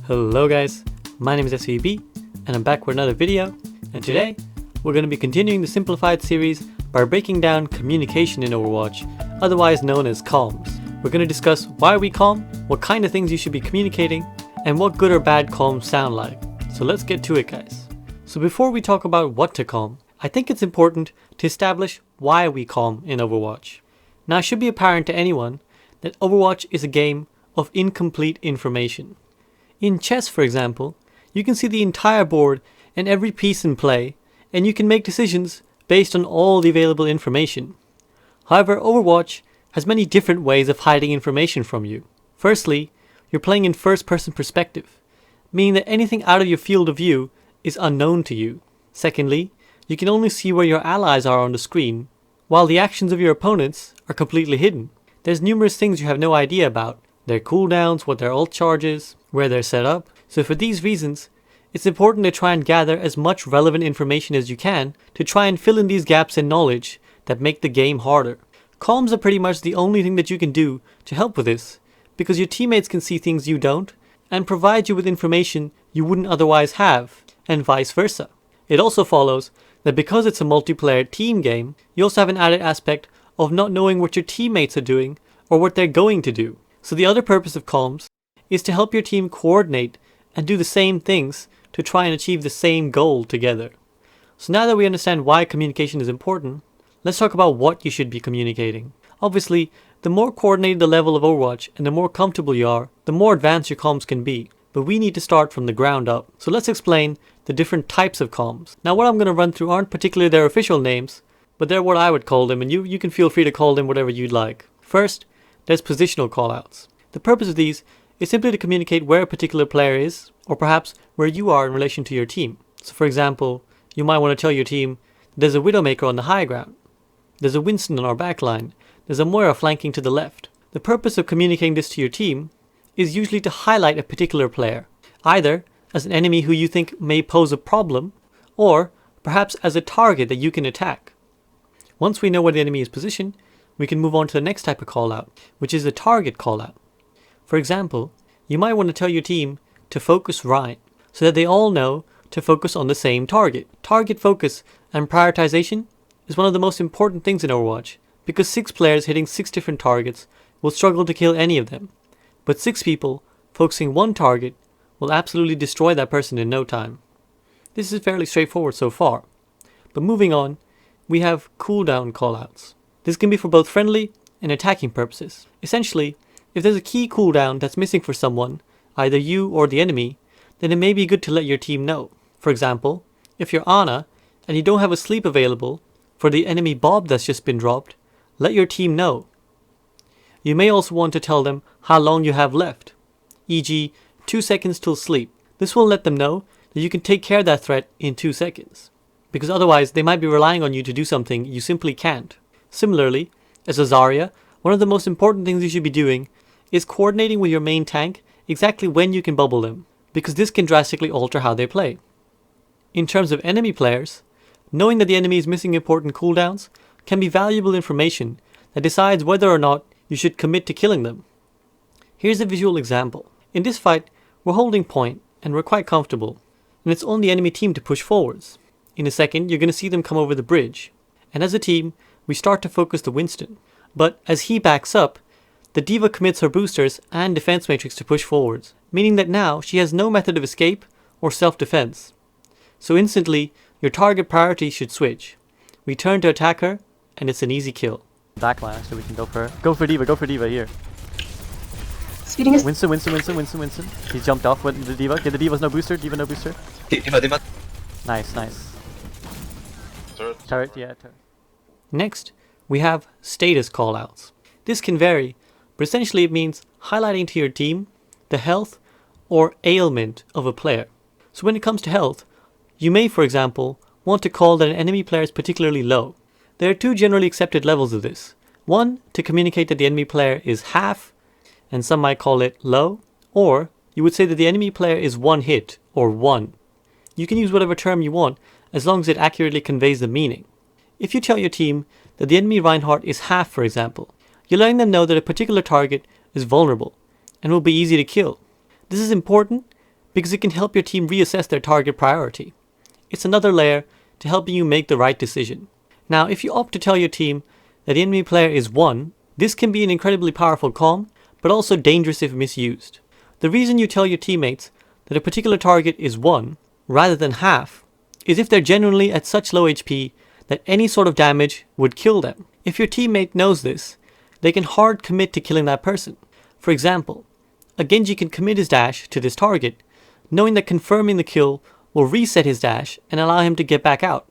Hello guys, my name is SVB and I'm back with another video, and today we're going to be continuing the Simplified series by breaking down communication in Overwatch, otherwise known as comms. We're going to discuss why we comm, what kind of things you should be communicating, and what good or bad comms sound like. So let's get to it guys. So before we talk about what to comm, I think it's important to establish why we comm in Overwatch. Now it should be apparent to anyone that Overwatch is a game of incomplete information. In chess, for example, you can see the entire board and every piece in play, and you can make decisions based on all the available information. However, Overwatch has many different ways of hiding information from you. Firstly, you're playing in first-person perspective, meaning that anything out of your field of view is unknown to you. Secondly, you can only see where your allies are on the screen, while the actions of your opponents are completely hidden. There's numerous things you have no idea about, their cooldowns, what their ult charge is, where they're set up. So for these reasons, it's important to try and gather as much relevant information as you can to try and fill in these gaps in knowledge that make the game harder. Comms are pretty much the only thing that you can do to help with this, because your teammates can see things you don't, and provide you with information you wouldn't otherwise have, and vice versa. It also follows that because it's a multiplayer team game, you also have an added aspect of not knowing what your teammates are doing or what they're going to do. So the other purpose of comms is to help your team coordinate and do the same things to try and achieve the same goal together. So now that we understand why communication is important, let's talk about what you should be communicating. Obviously, the more coordinated the level of Overwatch and the more comfortable you are, the more advanced your comms can be. But we need to start from the ground up. So let's explain the different types of comms. Now what I'm going to run through aren't particularly their official names, but they're what I would call them, and you can feel free to call them whatever you'd like. First, there's positional callouts. The purpose of these is simply to communicate where a particular player is, or perhaps where you are in relation to your team. So for example, you might want to tell your team, there's a Widowmaker on the high ground, there's a Winston on our backline, there's a Moira flanking to the left. The purpose of communicating this to your team is usually to highlight a particular player, either as an enemy who you think may pose a problem, or perhaps as a target that you can attack. Once we know where the enemy is positioned, we can move on to the next type of callout, which is a target callout. For example, you might want to tell your team to focus right, so that they all know to focus on the same target. Target focus and prioritization is one of the most important things in Overwatch, because 6 players hitting 6 different targets will struggle to kill any of them. But 6 people focusing one target will absolutely destroy that person in no time. This is fairly straightforward so far. But moving on, we have cooldown callouts. This can be for both friendly and attacking purposes. Essentially, if there's a key cooldown that's missing for someone, either you or the enemy, then it may be good to let your team know. For example, if you're Ana and you don't have a sleep available for the enemy Bob that's just been dropped, let your team know. You may also want to tell them how long you have left, e.g. 2 seconds till sleep. This will let them know that you can take care of that threat in 2 seconds, because otherwise they might be relying on you to do something you simply can't. Similarly, as a Zarya, one of the most important things you should be doing is coordinating with your main tank exactly when you can bubble them, because this can drastically alter how they play. In terms of enemy players, knowing that the enemy is missing important cooldowns can be valuable information that decides whether or not you should commit to killing them. Here's a visual example. In this fight, we're holding point and we're quite comfortable, and it's on the enemy team to push forwards. In a second, you're going to see them come over the bridge, and as a team, we start to focus the Winston. But as he backs up, the D.Va commits her boosters and defense matrix to push forwards, meaning that now she has no method of escape or self-defense. So instantly, your target priority should switch. We turn to attack her, and it's an easy kill. Backline, so we can go for D.Va here. Speeding is Winston. He's jumped off with the D.Va. Okay, the D.Va's no booster, D.Va no booster. D.Va. Nice. Turret. Next, we have status callouts. This can vary, but essentially it means highlighting to your team the health or ailment of a player. So when it comes to health, you may, for example, want to call that an enemy player is particularly low. There are 2 generally accepted levels of this. One, to communicate that the enemy player is half, and some might call it low, or you would say that the enemy player is 1 hit, or 1. You can use whatever term you want, as long as it accurately conveys the meaning. If you tell your team that the enemy Reinhardt is half, for example, you're letting them know that a particular target is vulnerable and will be easy to kill. This is important because it can help your team reassess their target priority. It's another layer to helping you make the right decision. Now, if you opt to tell your team that the enemy player is 1, this can be an incredibly powerful comm, but also dangerous if misused. The reason you tell your teammates that a particular target is 1, rather than half, is if they're genuinely at such low HP that any sort of damage would kill them. If your teammate knows this, they can hard commit to killing that person. For example, a Genji can commit his dash to this target, knowing that confirming the kill will reset his dash and allow him to get back out.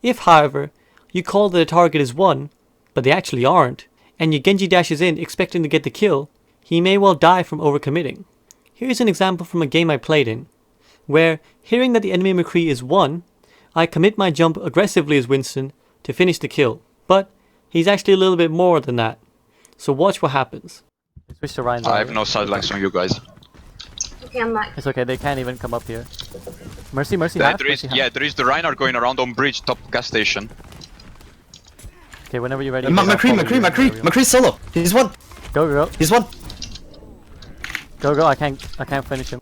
If, however, you call that a target is 1, but they actually aren't, and your Genji dashes in expecting to get the kill, he may well die from overcommitting. Here's an example from a game I played in, where, hearing that the enemy McCree is 1, I commit my jump aggressively as Winston to finish the kill, but he's actually a little bit more than that. So watch what happens. Switch to Ryan. I have no sidelines on you guys. Okay, I'm back. It's okay, they can't even come up here. Mercy, Mercy, There half, is, Mercy, half. yeah, there is the Reinhardt going around on bridge, top gas station. Okay, whenever you're ready. McCree solo. He's 1. Go. He's 1. Go. I can't finish him.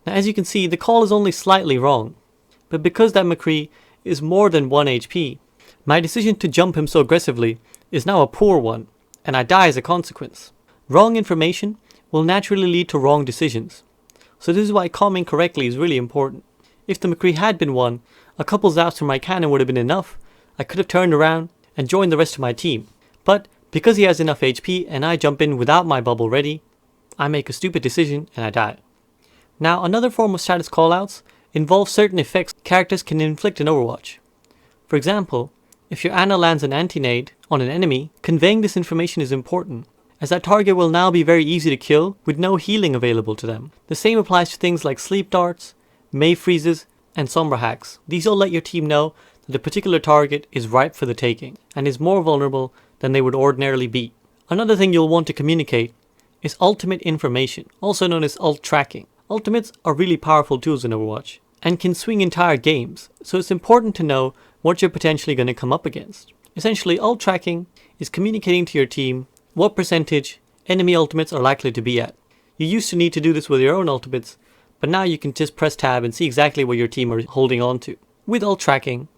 Now, as you can see, the call is only slightly wrong. But because that McCree is more than 1 HP, my decision to jump him so aggressively is now a poor one, and I die as a consequence. Wrong information will naturally lead to wrong decisions. So this is why calming correctly is really important. If the McCree had been 1, a couple zaps from my cannon would have been enough. I could have turned around and joined the rest of my team. But because he has enough HP and I jump in without my bubble ready, I make a stupid decision and I die. Now, another form of status callouts involves certain effects characters can inflict in Overwatch. For example, if your Ana lands an anti-nade on an enemy, conveying this information is important, as that target will now be very easy to kill with no healing available to them. The same applies to things like sleep darts, May freezes, and Sombra hacks. These all let your team know that a particular target is ripe for the taking, and is more vulnerable than they would ordinarily be. Another thing you'll want to communicate is ultimate information, also known as ult tracking. Ultimates are really powerful tools in Overwatch, and can swing entire games, so it's important to know what you're potentially going to come up against. Essentially, ult tracking is communicating to your team what percentage enemy ultimates are likely to be at. You used to need to do this with your own ultimates, but now you can just press tab and see exactly what your team are holding on to. With ult tracking,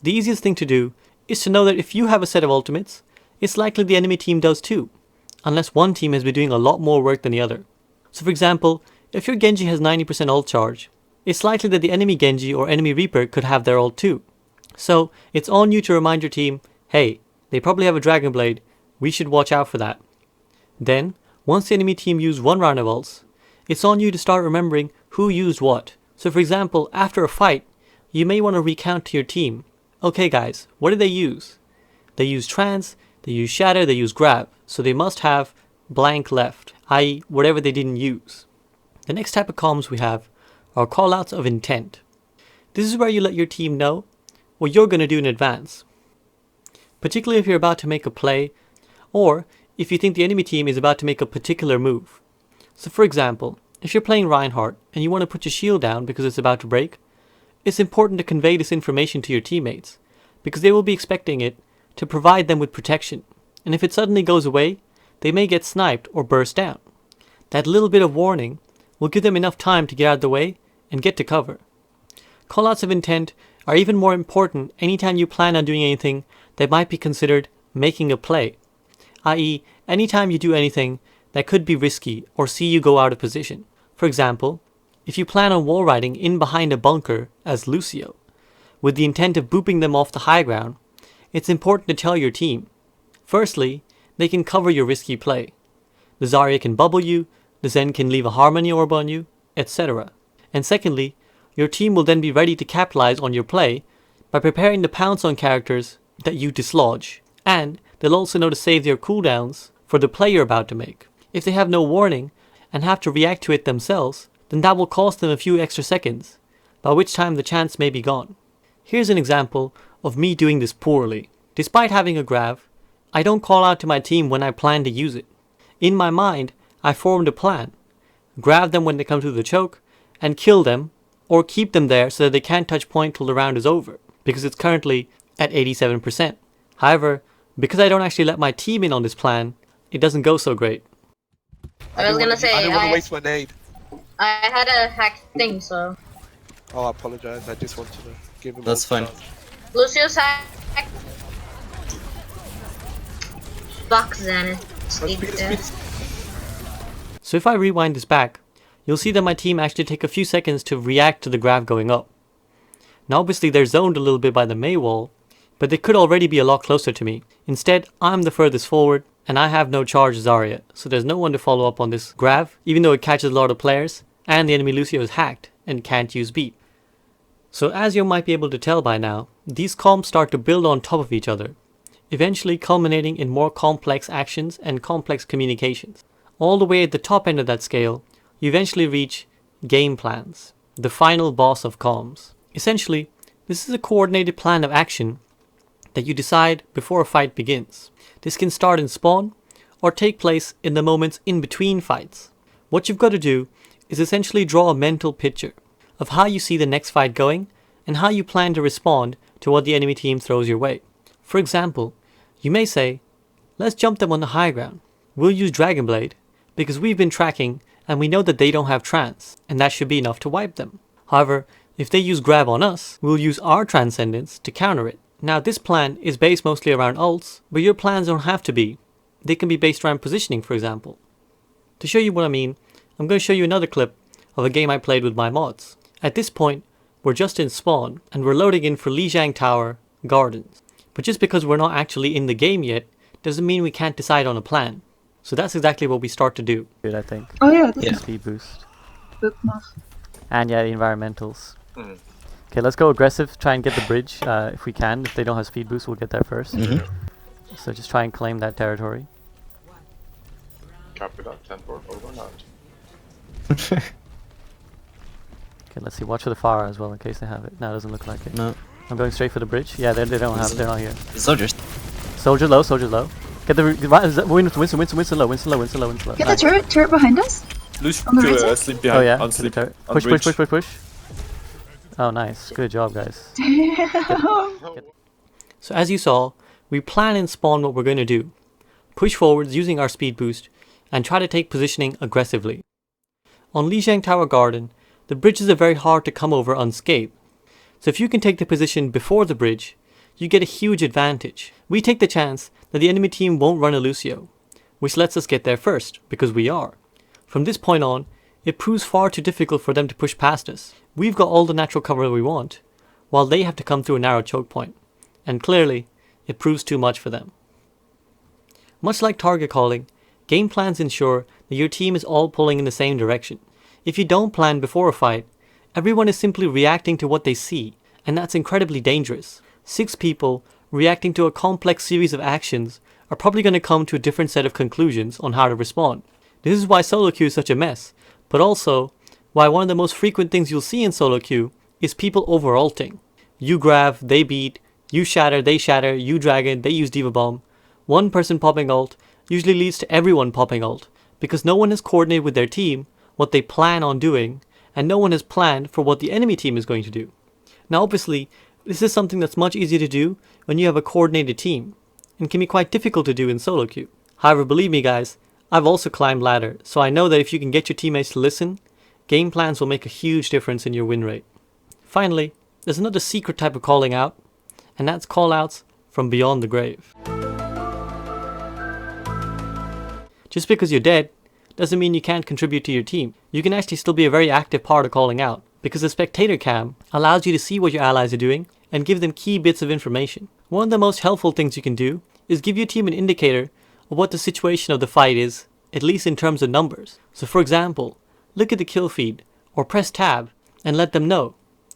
the easiest thing to do is to know that if you have a set of ultimates, it's likely the enemy team does too, unless one team has been doing a lot more work than the other. So for example, if your Genji has 90% ult charge, it's likely that the enemy Genji or enemy Reaper could have their ult too. So it's on you to remind your team, hey, they probably have a Dragon Blade, we should watch out for that. Then, once the enemy team used one round of ults, it's on you to start remembering who used what. So for example, after a fight, you may want to recount to your team, okay guys, what did they use? They used trance, they used shatter, they used grab, so they must have blank left, i.e. whatever they didn't use. The next type of comms we have are callouts of intent. This is where you let your team know what you're going to do in advance, particularly if you're about to make a play, or if you think the enemy team is about to make a particular move. So for example, if you're playing Reinhardt and you want to put your shield down because it's about to break, it's important to convey this information to your teammates, because they will be expecting it to provide them with protection, and if it suddenly goes away, they may get sniped or burst down. That little bit of warning will give them enough time to get out of the way and get to cover. Callouts of intent are even more important anytime you plan on doing anything that might be considered making a play, i.e. anytime you do anything that could be risky or see you go out of position. For example, if you plan on wall riding in behind a bunker as Lucio, with the intent of booping them off the high ground, it's important to tell your team. Firstly, they can cover your risky play. The Zarya can bubble you, the Zen can leave a Harmony Orb on you, etc. And secondly, your team will then be ready to capitalize on your play by preparing to pounce on characters that you dislodge, and they'll also know to save their cooldowns for the play you're about to make. If they have no warning and have to react to it themselves, then that will cost them a few extra seconds, by which time the chance may be gone. Here's an example of me doing this poorly. Despite having a grav, I don't call out to my team when I plan to use it. In my mind, I formed a plan. Grab them when they come through the choke, and kill them, or keep them there so that they can't touch point till the round is over, because it's currently at 87%. However, because I don't actually let my team in on this plan, it doesn't go so great. I was gonna say, I didn't want to waste my nade. I had a hacked thing, so. Oh, I apologize. I just wanted to give him. That's fine. Lucio's hacked. Fuck Zenith. So if I rewind this back, you'll see that my team actually take a few seconds to react to the graph going up. Now obviously they're zoned a little bit by the Mei wall, but they could already be a lot closer to me. Instead, I'm the furthest forward, and I have no charge Zarya, so there's no one to follow up on this graph, even though it catches a lot of players, and the enemy Lucio is hacked and can't use beat. So as you might be able to tell by now, these comms start to build on top of each other, eventually culminating in more complex actions and complex communications. All the way at the top end of that scale, you eventually reach game plans, the final boss of comms. Essentially, this is a coordinated plan of action that you decide before a fight begins. This can start in spawn or take place in the moments in between fights. What you've got to do is essentially draw a mental picture of how you see the next fight going and how you plan to respond to what the enemy team throws your way. For example, you may say, let's jump them on the high ground. We'll use Dragon Blade because we've been tracking and we know that they don't have trance, and that should be enough to wipe them. However, if they use grab on us, we'll use our transcendence to counter it. Now this plan is based mostly around ults, but your plans don't have to be. They can be based around positioning, for example. To show you what I mean, I'm going to show you another clip of a game I played with my mods. At this point, we're just in spawn, and we're loading in for Lijiang Tower Gardens. But just because we're not actually in the game yet, doesn't mean we can't decide on a plan. So that's exactly what we start to do. Good, I think. Oh yeah, Yeah. Speed boost. bookmark. And yeah, the environmentals. Okay, let's go aggressive, try and get the bridge if we can. If they don't have speed boost, we'll get there first. So just try and claim that territory. Copy that. Teleport over and out. Okay, let's see. Watch for the Pharah as well in case they have it. No, it doesn't look like it. No. I'm going straight for the bridge. Yeah, they don't have. They're not here. Soldiers. Soldier low. Soldier low. Get the Winston low. Get the turret behind us. On the right side? Sleep behind. Oh yeah. On sleep. Push. Oh, nice. Good job, guys. So as you saw, we plan and spawn what we're going to do. Push forwards using our speed boost and try to take positioning aggressively. On Lijiang Tower Garden, the bridges are very hard to come over unscathed. So if you can take the position before the bridge, you get a huge advantage. We take the chance that the enemy team won't run a Lucio, which lets us get there first, because we are. From this point on, it proves far too difficult for them to push past us. We've got all the natural cover we want, while they have to come through a narrow choke point. And clearly, it proves too much for them. Much like target calling, game plans ensure that your team is all pulling in the same direction. If you don't plan before a fight, everyone is simply reacting to what they see, and that's incredibly dangerous. 6 people reacting to a complex series of actions are probably going to come to a different set of conclusions on how to respond. This is why solo queue is such a mess, but also why one of the most frequent things you'll see in solo queue is people over-ulting. You grab, they beat, you shatter, they shatter, you dragon, they use diva bomb. One person popping ult usually leads to everyone popping ult, because no one has coordinated with their team what they plan on doing, and no one has planned for what the enemy team is going to do. Now obviously, this is something that's much easier to do when you have a coordinated team, and can be quite difficult to do in solo queue. However, believe me guys, I've also climbed ladder, so I know that if you can get your teammates to listen, game plans will make a huge difference in your win rate. Finally, there's another secret type of calling out, and that's callouts from beyond the grave. Just because you're dead doesn't mean you can't contribute to your team. You can actually still be a very active part of calling out, because the spectator cam allows you to see what your allies are doing and give them key bits of information. One of the most helpful things you can do is give your team an indicator of what the situation of the fight is, at least in terms of numbers. So for example, look at the kill feed, or press tab and let them know,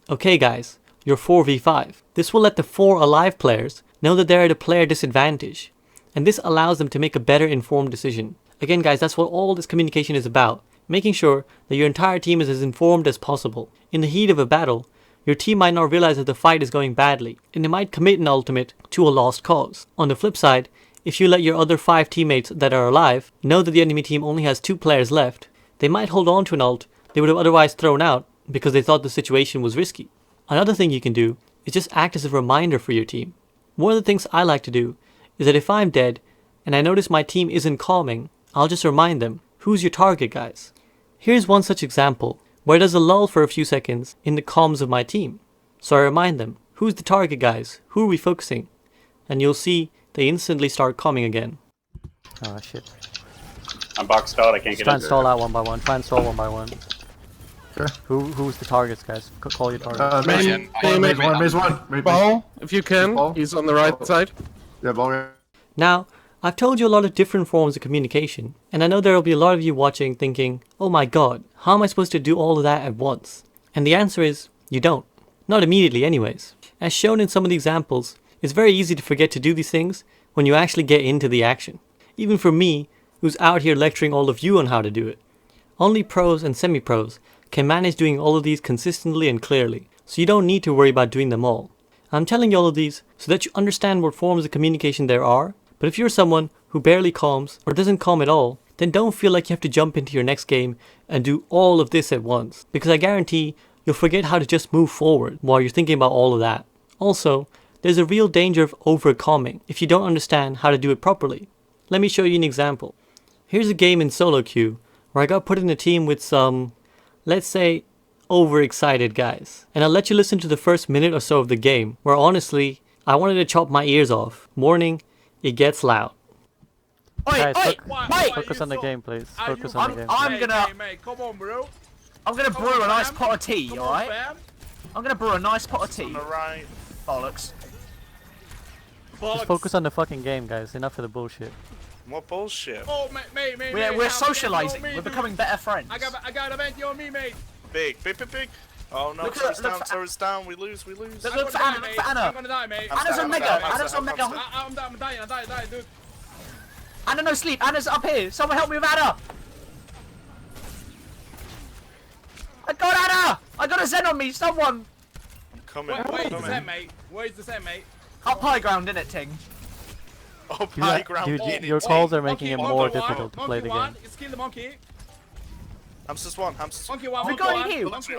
okay guys, you're 4v5. This will let the 4 alive players know that they're at a player disadvantage, and this allows them to make a better informed decision. Again guys, that's what all this communication is about, making sure that your entire team is as informed as possible. In the heat of a battle, your team might not realize that the fight is going badly, and they might commit an ultimate to a lost cause. On the flip side, if you let your other 5 teammates that are alive know that the enemy team only has 2 players left, they might hold on to an ult they would have otherwise thrown out because they thought the situation was risky. Another thing you can do is just act as a reminder for your team. One of the things I like to do is that if I'm dead and I notice my team isn't calming, I'll just remind them, who's your target guys? Here's one such example, where there's a lull for a few seconds in the comms of my team. So I remind them, who's the target guys? Who are we focusing? And you'll see they instantly start comming again. Oh shit. I'm boxed out, I can't get Try in. and stall out one by one, try and stall one by one. Sure. Who's the targets, guys? Call your targets. Maze one. Ball, if you can. Ball. He's on the right side. Yeah, ball. Now, I've told you a lot of different forms of communication, and I know there will be a lot of you watching thinking, oh my god, how am I supposed to do all of that at once? And the answer is, you don't. Not immediately anyways. As shown in some of the examples, it's very easy to forget to do these things when you actually get into the action. Even for me, who's out here lecturing all of you on how to do it. Only pros and semi-pros can manage doing all of these consistently and clearly, so you don't need to worry about doing them all. I'm telling you all of these so that you understand what forms of communication there are, but if you're someone who barely comms or doesn't comm at all, then don't feel like you have to jump into your next game and do all of this at once, because I guarantee you'll forget how to just move forward while you're thinking about all of that. Also, there's a real danger of over-comming if you don't understand how to do it properly. Let me show you an example. Here's a game in solo queue where I got put in a team with some, let's say, overexcited guys. And I'll let you listen to the first minute or so of the game, where honestly, I wanted to chop my ears off. Warning, it gets loud. Oi, Guys, mate! focus on the game, please. Focus on the game. I'm gonna... Mate, come on, bro. I'm gonna brew a nice pot of tea, Come on, alright? fam. I'm gonna brew a nice pot of tea. Alright. Bollocks. Just focus on the fucking game, guys. Enough of the bullshit. What bullshit? Oh, mate. We're socialising. We're becoming better friends. I got a venti on me, mate. Big. Oh no, Look turret's down, we lose. Look for Anna, look for Anna. I'm gonna die, mate. Anna's on Mega, Anna's on Mega. I'm dying, dude. Anna, no sleep, Anna's up here. Someone help me with Anna. I got Anna! I got a Zen on me, someone! I'm coming. Where's the Zen, mate? Up high ground, innit, Ting? Oh, high ground. Dude, your calls are making it more difficult to play the game. Let's kill the monkey. Hamster's one. We got any heals?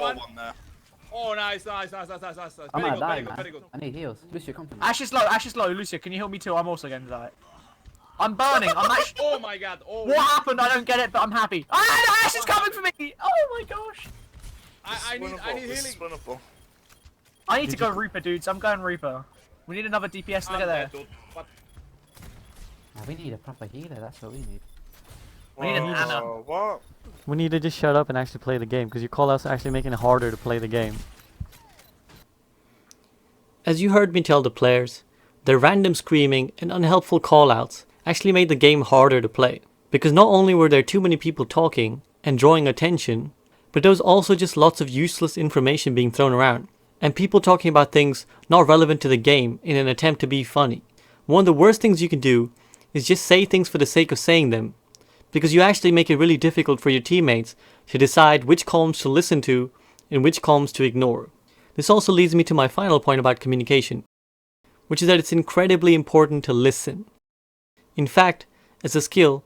Oh, nice. I'm Very gonna die, good, man. very good. I need heals. Lucio, come to me. Ash is low. Lucia, can you heal me too? I'm also going to die. I'm burning, I'm actually... Oh my god, oh. What happened? I don't get it, but I'm happy. Ah, Ash is coming for me! Oh my gosh. I need healing. I need to go Reaper, dudes. I'm going Reaper. We need another DPS, look at there. We need a proper healer, that's what we need. We need an Anna. What? We need to just shut up and actually play the game, because your callouts are actually making it harder to play the game. As you heard me tell the players, their random screaming and unhelpful callouts actually made the game harder to play. Because not only were there too many people talking and drawing attention, but there was also just lots of useless information being thrown around, and people talking about things not relevant to the game in an attempt to be funny. One of the worst things you can do is just say things for the sake of saying them, because you actually make it really difficult for your teammates to decide which comms to listen to and which comms to ignore. This also leads me to my final point about communication, which is that it's incredibly important to listen. In fact, as a skill,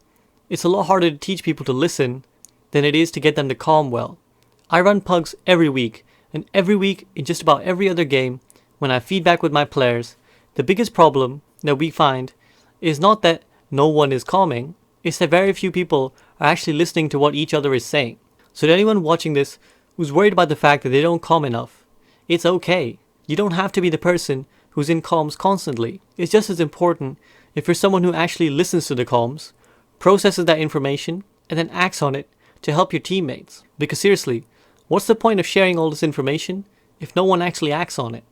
it's a lot harder to teach people to listen than it is to get them to comm well. I run pugs every week, and every week in just about every other game, when I feedback with my players, the biggest problem that we find is not that no one is comming, it's that very few people are actually listening to what each other is saying. So to anyone watching this who's worried about the fact that they don't comm enough, it's okay. You don't have to be the person who's in comms constantly. It's just as important if you're someone who actually listens to the comms, processes that information, and then acts on it to help your teammates. Because seriously, what's the point of sharing all this information if no one actually acts on it?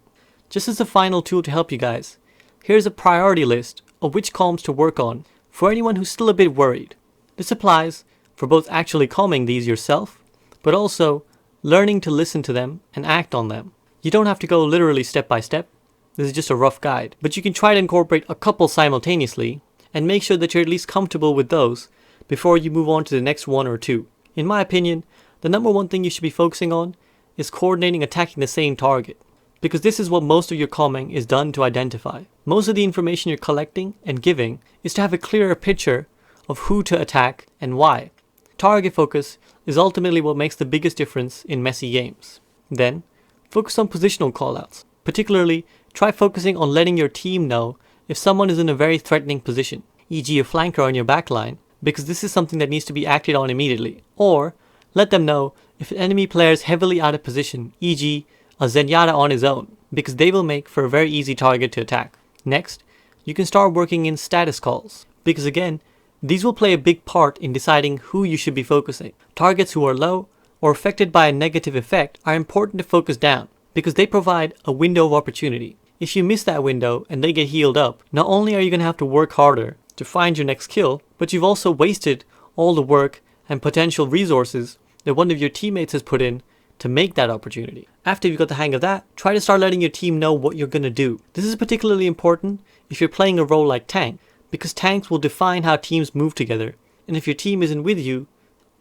Just as a final tool to help you guys, here's a priority list of which comms to work on for anyone who's still a bit worried. This applies for both actually comming these yourself, but also learning to listen to them and act on them. You don't have to go literally step by step. This is just a rough guide, but you can try to incorporate a couple simultaneously and make sure that you're at least comfortable with those before you move on to the next one or two. In my opinion, the number one thing you should be focusing on is coordinating attacking the same target, because this is what most of your comming is done to identify. Most of the information you're collecting and giving is to have a clearer picture of who to attack and why. Target focus is ultimately what makes the biggest difference in messy games. Then, focus on positional callouts. Particularly, try focusing on letting your team know if someone is in a very threatening position, e.g. a flanker on your backline, because this is something that needs to be acted on immediately. Or, let them know if an enemy player is heavily out of position, e.g. a Zenyatta on his own, because they will make for a very easy target to attack. Next, you can start working in status calls, because again, these will play a big part in deciding who you should be focusing. Targets who are low or affected by a negative effect are important to focus down, because they provide a window of opportunity. If you miss that window and they get healed up, not only are you going to have to work harder to find your next kill, but you've also wasted all the work and potential resources that one of your teammates has put in to make that opportunity. After you've got the hang of that, try to start letting your team know what you're going to do. This is particularly important if you're playing a role like tank, because tanks will define how teams move together, and if your team isn't with you,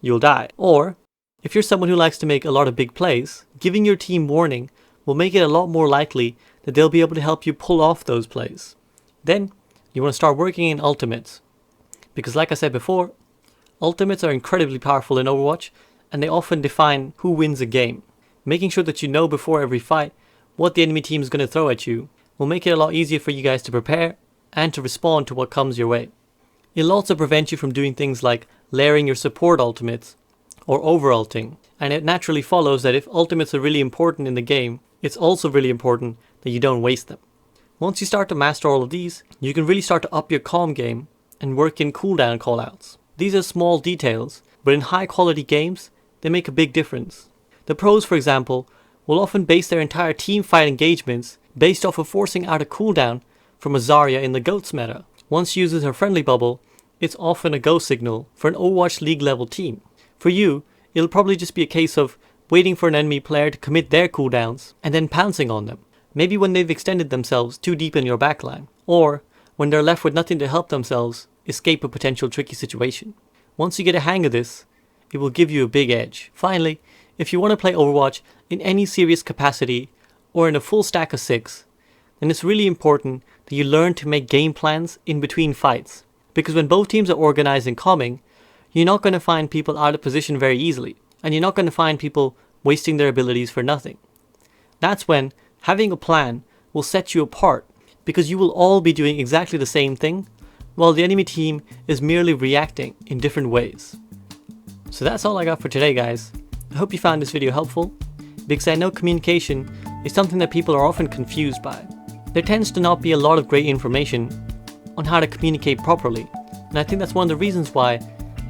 you'll die. Or, if you're someone who likes to make a lot of big plays, giving your team warning will make it a lot more likely that they'll be able to help you pull off those plays. Then, you want to start working in ultimates. Because like I said before, ultimates are incredibly powerful in Overwatch, and they often define who wins a game. Making sure that you know before every fight what the enemy team is going to throw at you will make it a lot easier for you guys to prepare and to respond to what comes your way. It'll also prevent you from doing things like layering your support ultimates or over-ulting, and it naturally follows that if ultimates are really important in the game, it's also really important that you don't waste them. Once you start to master all of these, you can really start to up your comm game and work in cooldown callouts. These are small details, but in high quality games, they make a big difference. The pros, for example, will often base their entire team fight engagements based off of forcing out a cooldown from a Zarya in the GOATS meta. Once she uses her friendly bubble, it's often a go signal for an Overwatch League level team. For you, it'll probably just be a case of waiting for an enemy player to commit their cooldowns and then pouncing on them. Maybe when they've extended themselves too deep in your backline, or when they're left with nothing to help themselves escape a potential tricky situation. Once you get a hang of this, it will give you a big edge. Finally, if you want to play Overwatch in any serious capacity or in a full stack of 6, then it's really important that you learn to make game plans in between fights. Because when both teams are organized and comming, you're not going to find people out of position very easily, and you're not going to find people wasting their abilities for nothing. That's when having a plan will set you apart, because you will all be doing exactly the same thing, while the enemy team is merely reacting in different ways. So that's all I got for today, guys. I hope you found this video helpful, because I know communication is something that people are often confused by. There tends to not be a lot of great information on how to communicate properly, and I think that's one of the reasons why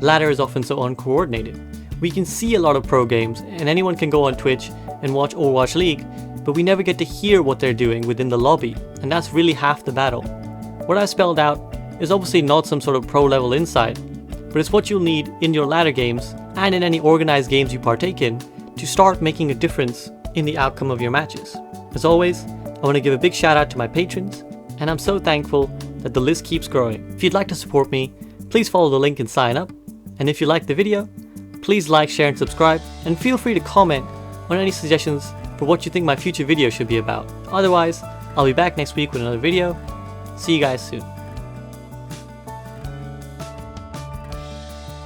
ladder is often so uncoordinated. We can see a lot of pro games, and anyone can go on Twitch and watch Overwatch League, but we never get to hear what they're doing within the lobby, and that's really half the battle. What I spelled out is obviously not some sort of pro level insight, but it's what you'll need in your ladder games and in any organized games you partake in to start making a difference in the outcome of your matches. As always, I want to give a big shout out to my patrons, and I'm so thankful that the list keeps growing. If you'd like to support me, please follow the link and sign up, and if you liked the video, please like, share and subscribe, and feel free to comment on any suggestions for what you think my future video should be about. Otherwise, I'll be back next week with another video. See you guys soon.